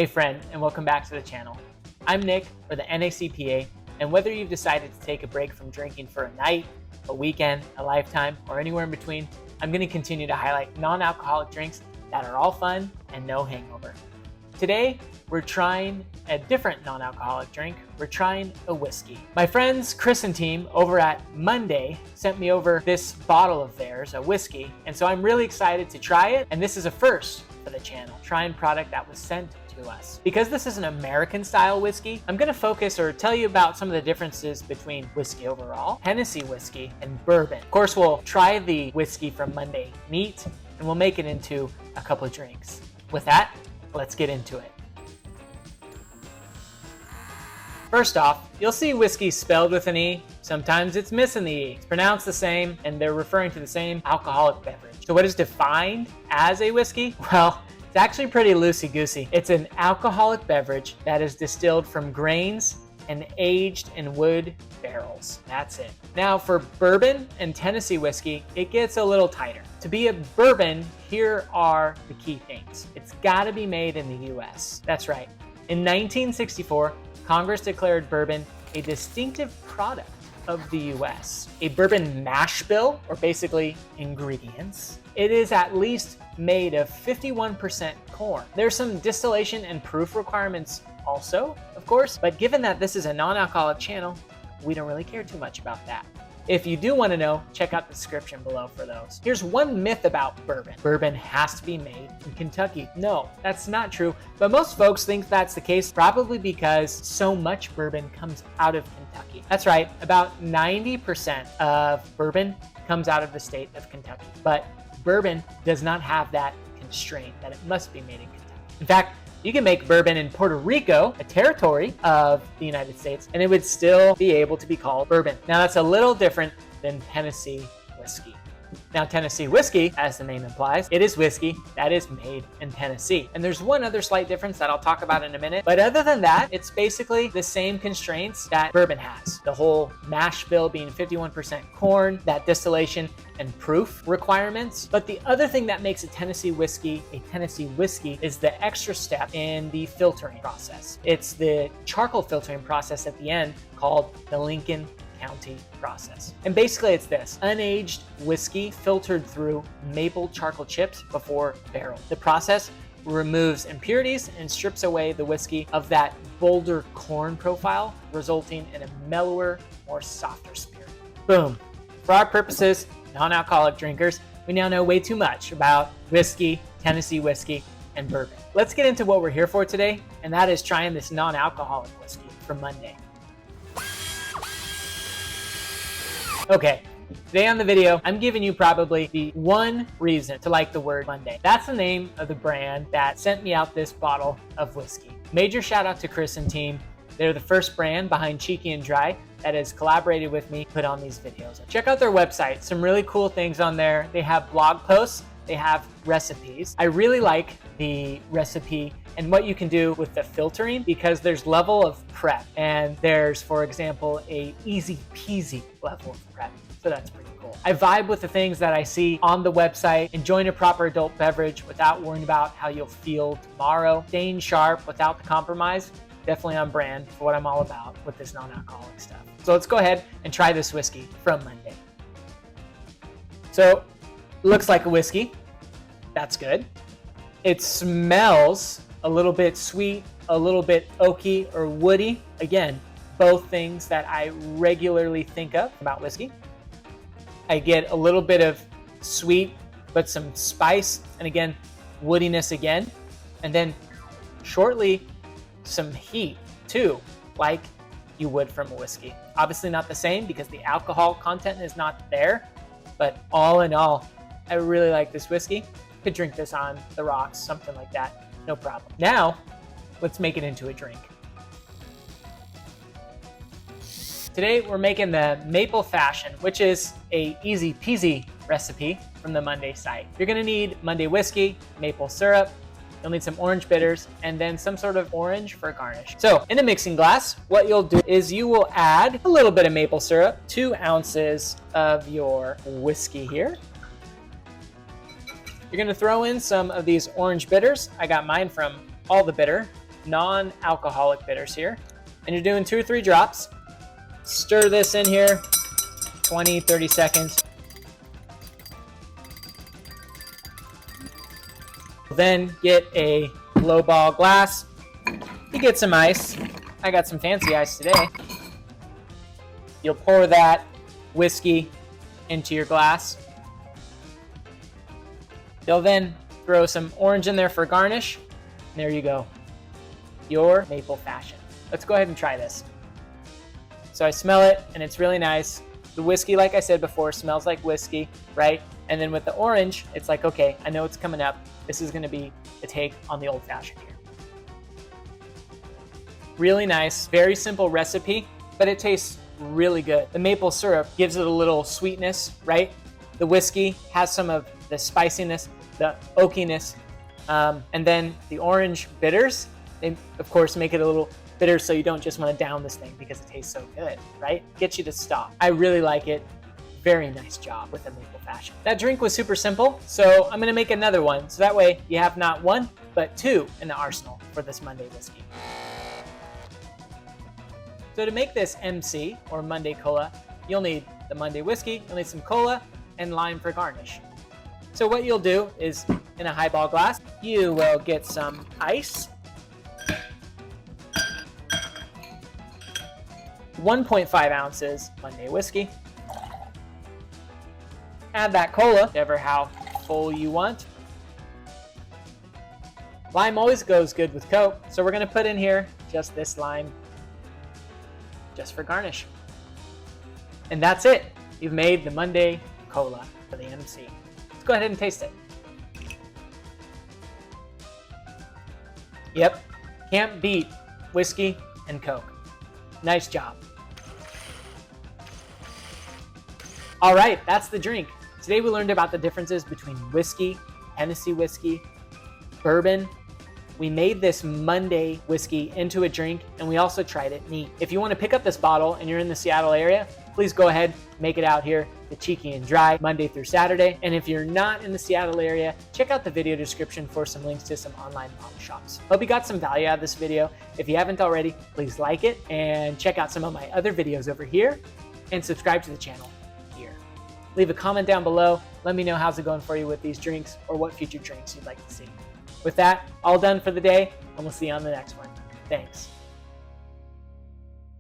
Hey friend, and welcome back to the channel. I'm Nick, or the NACPA, and whether you've decided to take a break from drinking for a night, a weekend, a lifetime, or anywhere in between, I'm going to continue to highlight non-alcoholic drinks that are all fun and no hangover. Today, we're trying a different non-alcoholic drink. We're trying a whiskey. My friends Chris and team over at Monday sent me over this bottle of theirs, a whiskey, and so I'm really excited to try it, and this is a first for the channel, trying product that was sent to us. Because this is an American style whiskey, I'm going to focus or tell you about some of the differences between whiskey overall, Tennessee whiskey, and bourbon. Of course, we'll try the whiskey from Monday neat, and we'll make it into a couple of drinks. With that, let's get into it. First off, you'll see whiskey spelled with an E. Sometimes it's missing the E. It's pronounced the same, and they're referring to the same alcoholic beverage. So what is defined as a whiskey? Well, it's actually pretty loosey-goosey. It's an alcoholic beverage that is distilled from grains and aged in wood barrels. That's it. Now for bourbon and Tennessee whiskey, it gets a little tighter. To be a bourbon, here are the key things. It's gotta be made in the US. That's right. In 1964, Congress declared bourbon a distinctive product of the US. A bourbon mash bill, or basically ingredients, it is at least made of 51% corn. There's some distillation and proof requirements also, of course, but given that this is a non-alcoholic channel, we don't really care too much about that. If you do want to know, check out the description below for those. Here's one myth about bourbon. Bourbon has to be made in Kentucky. No, that's not true, but most folks think that's the case, probably because so much bourbon comes out of Kentucky. That's right, about 90% of bourbon comes out of the state of Kentucky, but bourbon does not have that constraint that it must be made in Kentucky. In fact, you can make bourbon in Puerto Rico, a territory of the United States, and it would still be able to be called bourbon. Now that's a little different than Tennessee whiskey. Now Tennessee whiskey, as the name implies, it is whiskey that is made in Tennessee. And there's one other slight difference that I'll talk about in a minute. But other than that, it's basically the same constraints that bourbon has. The whole mash bill being 51% corn, that distillation and proof requirements. But the other thing that makes a Tennessee whiskey is the extra step in the filtering process. It's the charcoal filtering process at the end called the Lincoln County process. And basically it's this: unaged whiskey filtered through maple charcoal chips before barrel. The process removes impurities and strips away the whiskey of that bolder corn profile, resulting in a mellower, more softer spirit. Boom. For our purposes, non-alcoholic drinkers, we now know way too much about whiskey, Tennessee whiskey, and bourbon. Let's get into what we're here for today, and that is trying this non-alcoholic whiskey from Monday. Okay, today on the video, I'm giving you probably the one reason to like the word Monday. That's the name of the brand that sent me out this bottle of whiskey. Major shout out to Chris and team. They're the first brand behind Cheeky and Dry that has collaborated with me to put on these videos. Check out their website, some really cool things on there. They have blog posts, they have recipes. I really like the recipe and what you can do with the filtering because there's level of prep and there's, for example, a easy peasy level of prep. So that's pretty cool. I vibe with the things that I see on the website, enjoying a proper adult beverage without worrying about how you'll feel tomorrow, staying sharp without the compromise. Definitely on brand for what I'm all about with this non-alcoholic stuff. So let's go ahead and try this whiskey from Monday. So it looks like a whiskey. That's good. It smells a little bit sweet, a little bit oaky or woody. Again, both things that I regularly think of about whiskey. I get a little bit of sweet, but some spice, and again, woodiness again. And then shortly, some heat too, like you would from a whiskey. Obviously not the same because the alcohol content is not there, but all in all, I really like this whiskey. Could drink this on the rocks, something like that. No problem. Now, let's make it into a drink. Today, we're making the maple fashion, which is a easy peasy recipe from the Monday site. You're gonna need Monday whiskey, maple syrup, you'll need some orange bitters, and then some sort of orange for garnish. So in a mixing glass, what you'll do is you will add a little bit of maple syrup, 2 ounces of your whiskey here. You're gonna throw in some of these orange bitters. I got mine from All the Bitter. non-alcoholic bitters here. And you're doing 2 or 3 drops. Stir this in here, 20, 30 seconds. Then get a lowball glass. You get some ice. I got some fancy ice today. You'll pour that whiskey into your glass. You'll then throw some orange in there for garnish. And there you go. Your maple fashion. Let's go ahead and try this. So I smell it and it's really nice. The whiskey, like I said before, smells like whiskey, right? And then with the orange, it's like, okay, I know it's coming up. This is gonna be the take on the old fashioned here. Really nice, very simple recipe, but it tastes really good. The maple syrup gives it a little sweetness, right? The whiskey has some of the spiciness, the oakiness, and then the orange bitters, they of course make it a little bitter so you don't just want to down this thing because it tastes so good, right? Gets you to stop. I really like it. Very nice job with the maple fashion. That drink was super simple, so I'm gonna make another one. So that way you have not 1, but 2 in the arsenal for this Monday whiskey. So to make this MC, or Monday Cola, you'll need the Monday whiskey, you'll need some cola, and lime for garnish. So what you'll do is, in a highball glass, you will get some ice, 1.5 ounces Monday whiskey, add that cola, whatever how full you want. Lime always goes good with Coke, so we're gonna put in here just this lime, just for garnish. And that's it. You've made the Monday Cola for the MC. Let's go ahead and taste it. Yep, can't beat whiskey and Coke. Nice job. All right, that's the drink. Today we learned about the differences between whiskey, Hennessy whiskey, bourbon. We made this Monday whiskey into a drink, and we also tried it neat. If you want to pick up this bottle and you're in the Seattle area, please go ahead, make it out here to Cheeky and Dry Monday through Saturday. And if you're not in the Seattle area, check out the video description for some links to some online bottle shops. Hope you got some value out of this video. If you haven't already, please like it and check out some of my other videos over here and subscribe to the channel here. Leave a comment down below. Let me know how's it going for you with these drinks or what future drinks you'd like to see. With that, all done for the day, and we'll see you on the next one. Thanks.